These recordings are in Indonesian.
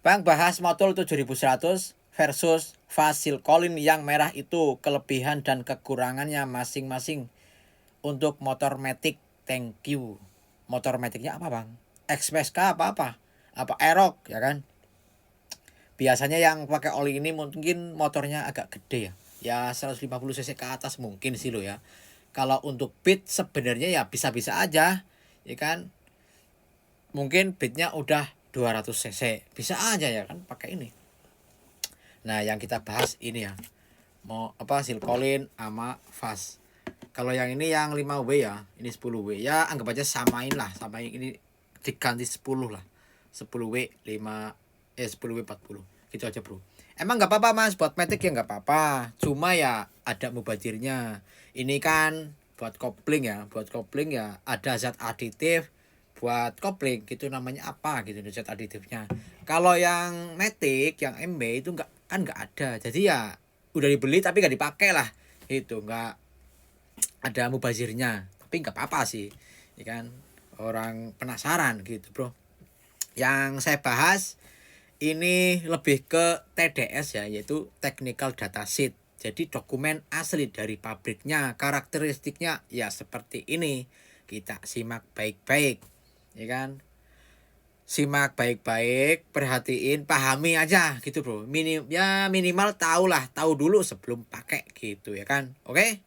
Bang, bahas motul 7100 versus fast Silcolin yang merah itu kelebihan dan kekurangannya masing-masing untuk motor Matic. Thank you. Motor Maticnya apa, Bang? Express apa? Apa Aerox ya kan? Biasanya yang pakai oli ini mungkin motornya agak gede ya. Ya 150 cc ke atas mungkin sih lo ya. Kalau untuk beat sebenarnya ya bisa-bisa aja, ya kan? Mungkin beatnya udah 200 cc. Bisa aja ya kan pakai ini. Nah, yang kita bahas ini ya. Mau apa Silcolin sama fast. Kalau yang ini yang 5W ya, ini 10W. Ya anggap aja samain lah, samain ini diganti 10 lah. 10W 10W 40. Gitu aja, Bro. Emang nggak apa-apa, Mas, buat Matic ya nggak apa-apa. Cuma ya ada mubazirnya. Ini kan buat kopling ya, ada zat aditif buat kopling gitu, namanya apa gitu zat aditifnya. Kalau yang Matic, yang MB itu nggak ada. Jadi ya udah dibeli tapi nggak dipakai lah. Itu nggak ada mubazirnya, tapi nggak apa-apa sih, ya kan, orang penasaran gitu, Bro. Yang saya bahas ini lebih ke TDS ya, yaitu technical data sheet. Jadi dokumen asli dari pabriknya, karakteristiknya ya seperti ini. Kita simak baik-baik, ya kan, simak baik-baik, perhatiin, pahami aja gitu, Bro. Minimal tahu dulu sebelum pakai gitu, ya kan. Oke.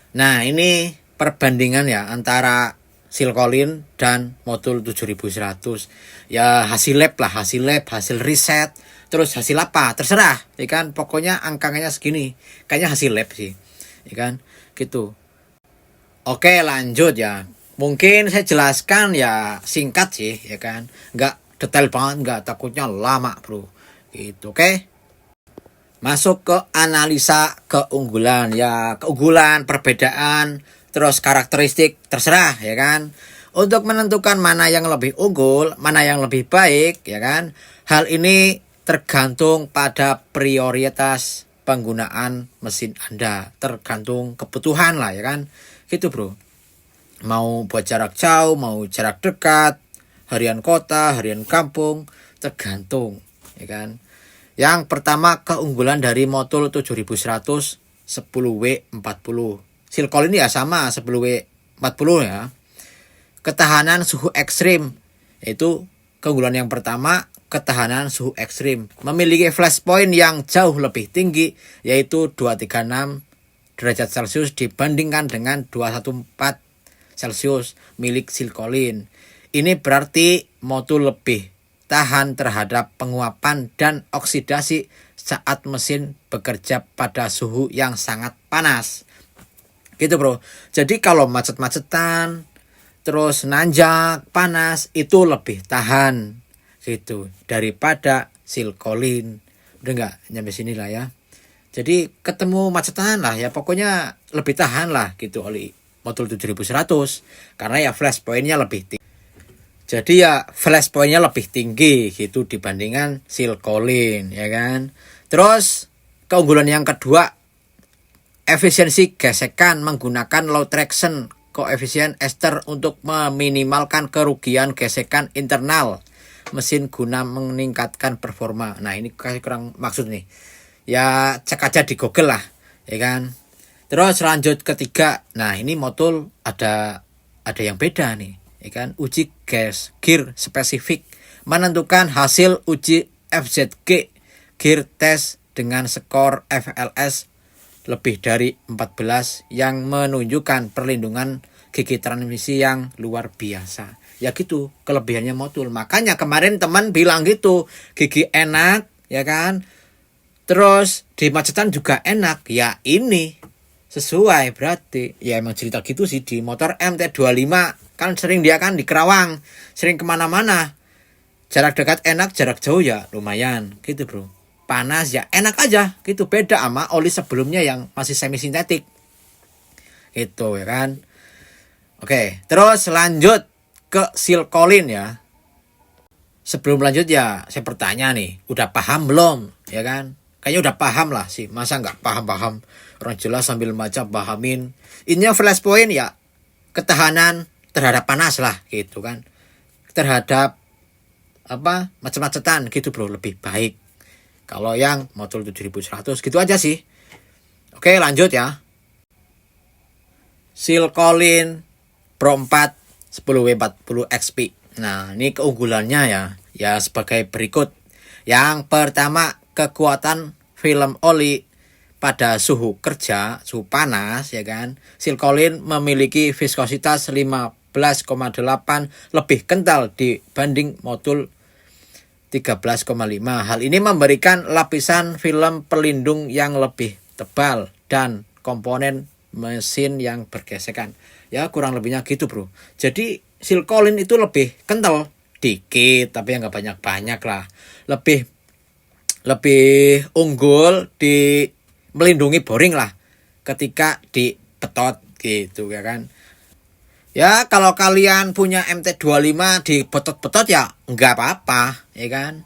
Nah, ini perbandingan ya antara Silcolin dan motul 7100. Ya hasil lab, hasil riset, terus hasil apa? Terserah, ya kan? Pokoknya angkanya segini. Kayaknya hasil lab sih. Ya kan? Gitu. Oke, lanjut ya. Mungkin saya jelaskan ya singkat sih, ya kan? Nggak detail banget, nggak, takutnya lama, Bro. Gitu, oke? Masuk ke analisa keunggulan ya, keunggulan, perbedaan, terus karakteristik, terserah ya kan. Untuk menentukan mana yang lebih unggul, mana yang lebih baik ya kan. Hal ini tergantung pada prioritas penggunaan mesin Anda, tergantung kebutuhan lah ya kan. Gitu, Bro. Mau buat jarak jauh, mau jarak dekat, harian kota, harian kampung, tergantung ya kan. Yang pertama, keunggulan dari motul 7100 10W 40. Silcolin ya sama 10W 40 ya. Ketahanan suhu ekstrim, yaitu keunggulan yang pertama, ketahanan suhu ekstrim. Memiliki flash point yang jauh lebih tinggi, yaitu 236 derajat Celcius dibandingkan dengan 214 Celcius milik Silcolin. Ini berarti motul lebih tahan terhadap penguapan dan oksidasi saat mesin bekerja pada suhu yang sangat panas. Gitu, Bro. Jadi kalau macet-macetan, terus nanjak, panas, itu lebih tahan gitu daripada Silcolin. Udah nggak nyampe sini lah ya. Jadi ketemu macetan lah ya, pokoknya lebih tahan lah gitu oleh motul 7100 karena ya flash pointnya lebih tinggi. Jadi ya flash pointnya lebih tinggi gitu dibandingkan Silcolin ya kan. Terus keunggulan yang kedua, efisiensi gesekan menggunakan low traction koefisien ester untuk meminimalkan kerugian gesekan internal mesin guna meningkatkan performa. Nah, ini kurang maksud nih. Ya cek aja di Google lah ya kan. Terus lanjut ketiga. Nah, ini motul ada yang beda nih. Ya kan, uji gear spesifik menentukan hasil uji FZG gear test dengan skor FLS lebih dari 14 yang menunjukkan perlindungan gigi transmisi yang luar biasa. Ya gitu kelebihannya motul. Makanya kemarin teman bilang gitu, gigi enak ya kan, terus di macetan juga enak. Ya ini sesuai berarti. Ya emang cerita gitu sih di motor MT25. Kan sering dia kan di Kerawang, sering kemana-mana. Jarak dekat enak, jarak jauh ya lumayan gitu, Bro. Panas ya enak aja gitu, beda sama oli sebelumnya yang masih semi sintetik gitu ya kan. Oke, terus lanjut ke Silcolin ya. Sebelum lanjut ya saya bertanya nih, udah paham belum ya kan? Kayaknya udah paham lah sih, masa nggak paham-paham. Orang jelas sambil baca pahamin. Ininya flash point ya, ketahanan terhadap panas lah gitu kan, terhadap macet-macetan gitu bro, lebih baik. Kalau yang motor 7100 gitu aja sih. Oke, lanjut ya. Silcolin Pro 4 10W40 XP. Nah, ini keunggulannya ya. Ya sebagai berikut. Yang pertama, kekuatan film oli pada suhu kerja, suhu panas ya kan. Silcolin memiliki viskositas 15,8 lebih kental dibanding modul 13,5. Hal ini memberikan lapisan film pelindung yang lebih tebal dan komponen mesin yang bergesekan. Ya kurang lebihnya gitu bro. Jadi Silcolin itu lebih kental dikit tapi nggak banyak-banyak lah. Lebih unggul di melindungi boring lah ketika dibetot gitu ya kan. Ya kalau kalian punya MT25 dibetot-betot ya nggak apa-apa ya kan.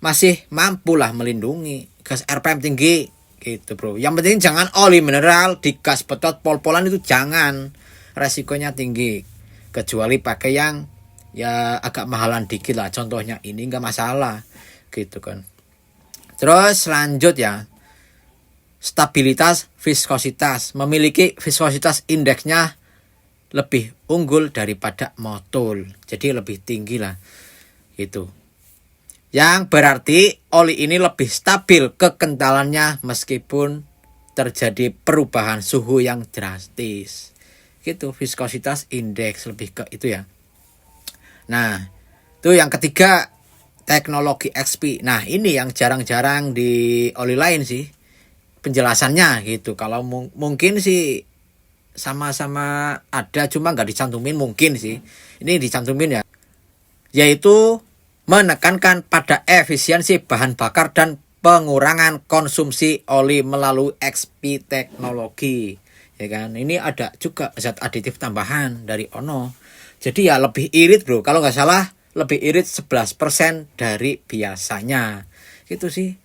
Masih mampu lah melindungi. Gas RPM tinggi gitu bro. Yang penting jangan oli mineral di gas betot pol-polan, itu jangan. Resikonya tinggi. Kecuali pakai yang ya agak mahalan dikit lah. Contohnya ini nggak masalah gitu kan. Terus lanjut ya. Stabilitas viskositas. Memiliki viskositas indeksnya lebih unggul daripada motol. Jadi lebih tinggi lah gitu. Yang berarti oli ini lebih stabil kekentalannya meskipun terjadi perubahan suhu yang drastis. Gitu, viskositas indeks lebih ke itu ya. Nah, itu yang ketiga, teknologi XP. Nah, ini yang jarang-jarang di oli lain sih penjelasannya gitu. Kalau mungkin sih sama-sama ada cuma nggak dicantumin mungkin sih. Ini dicantumin ya. Yaitu menekankan pada efisiensi bahan bakar dan pengurangan konsumsi oli melalui XP teknologi. Ya kan, ini ada juga zat aditif tambahan dari Ono. Jadi ya lebih irit bro, kalau nggak salah lebih irit 11% dari biasanya. Gitu sih,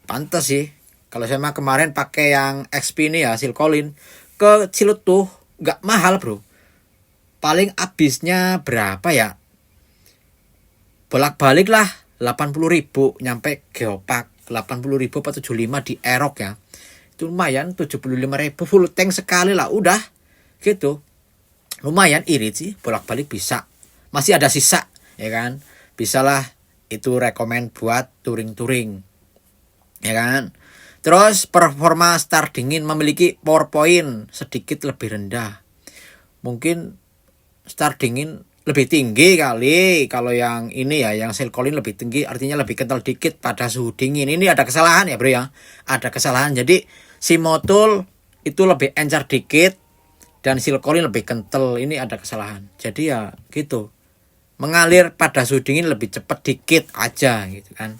pantas sih. Kalau saya mah kemarin pakai yang XP ini ya, Silcolin, ke Cilut tuh nggak mahal bro. Paling habisnya berapa ya? Bolak-balik lah 80.000 nyampe Geopark. 80.000 atau 75 di Aerox ya. Itu lumayan, 75.000 full tank sekali lah udah gitu. Lumayan irit sih, bolak-balik bisa. Masih ada sisa ya kan. Bisalah itu rekomend buat touring-touring. Ya kan? Terus performa start dingin memiliki power point sedikit lebih rendah. Mungkin start dingin lebih tinggi kali. Kalau yang ini ya, yang Silcolin lebih tinggi artinya lebih kental dikit pada suhu dingin. Ini ada kesalahan ya bro ya. Ada kesalahan. Jadi si motol itu lebih encer dikit dan Silcolin lebih kental. Ini ada kesalahan. Jadi ya gitu. Mengalir pada suhu dingin lebih cepat dikit aja gitu kan.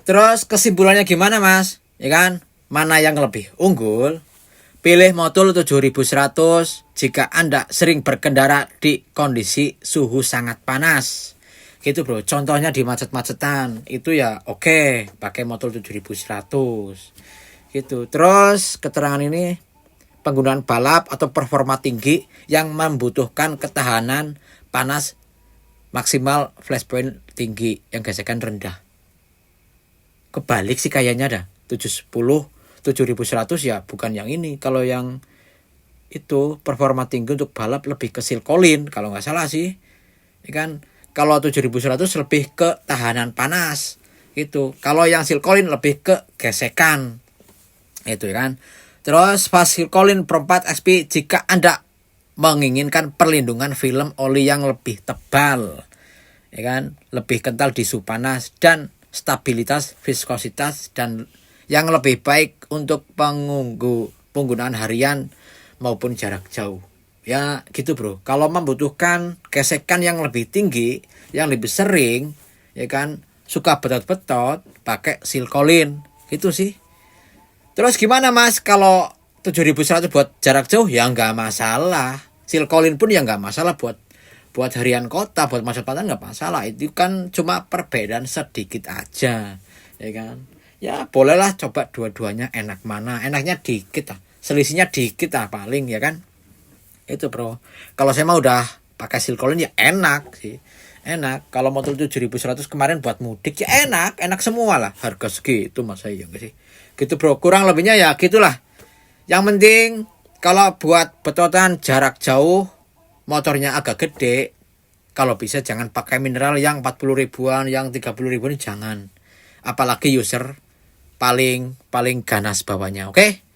Terus kesimpulannya gimana mas? Ya kan? Mana yang lebih unggul? Pilih motol 7100 jika Anda sering berkendara di kondisi suhu sangat panas. Gitu bro. Contohnya di macet-macetan. Itu ya oke, pakai motol 7100. Gitu. Terus keterangan ini penggunaan balap atau performa tinggi yang membutuhkan ketahanan panas maksimal flashpoint tinggi yang gesekan rendah. Kebalik sih kayaknya dah. 7100 ya bukan yang ini. Kalau yang itu performa tinggi untuk balap lebih ke Silcolin kalau nggak salah sih. Ya kan? Kalau 7100 lebih ke tahanan panas gitu. Kalau yang Silcolin lebih ke gesekan. Itu kan. Terus Silcolin Pro 4 XP jika Anda menginginkan perlindungan film oli yang lebih tebal. Ya kan? Lebih kental di suhu panas dan stabilitas viskositas dan yang lebih baik untuk penggunaan harian maupun jarak jauh. Ya gitu bro. Kalau membutuhkan gesekan yang lebih tinggi, yang lebih sering, ya kan, suka betot-betot, pakai Silcolin. Gitu sih. Terus gimana mas kalau 7100 buat jarak jauh? Ya nggak masalah. Silcolin pun ya nggak masalah buat harian kota, buat masa depan nggak masalah. Itu kan cuma perbedaan sedikit aja, ya kan. Ya bolehlah coba dua-duanya, enak mana. Enaknya dikit lah, selisihnya dikit lah paling ya kan. Itu bro. Kalau saya mah udah pakai Silcolin ya enak sih. Enak. Kalau motor 7.100 kemarin buat mudik ya enak semua lah. Harga segitu mas saya enggak sih. Gitu bro, kurang lebihnya ya gitulah. Yang penting kalau buat betotan jarak jauh motornya agak gede, kalau bisa jangan pakai mineral yang 40 ribuan, yang 30 ribuan jangan. Apalagi user paling ganas bawahnya, oke?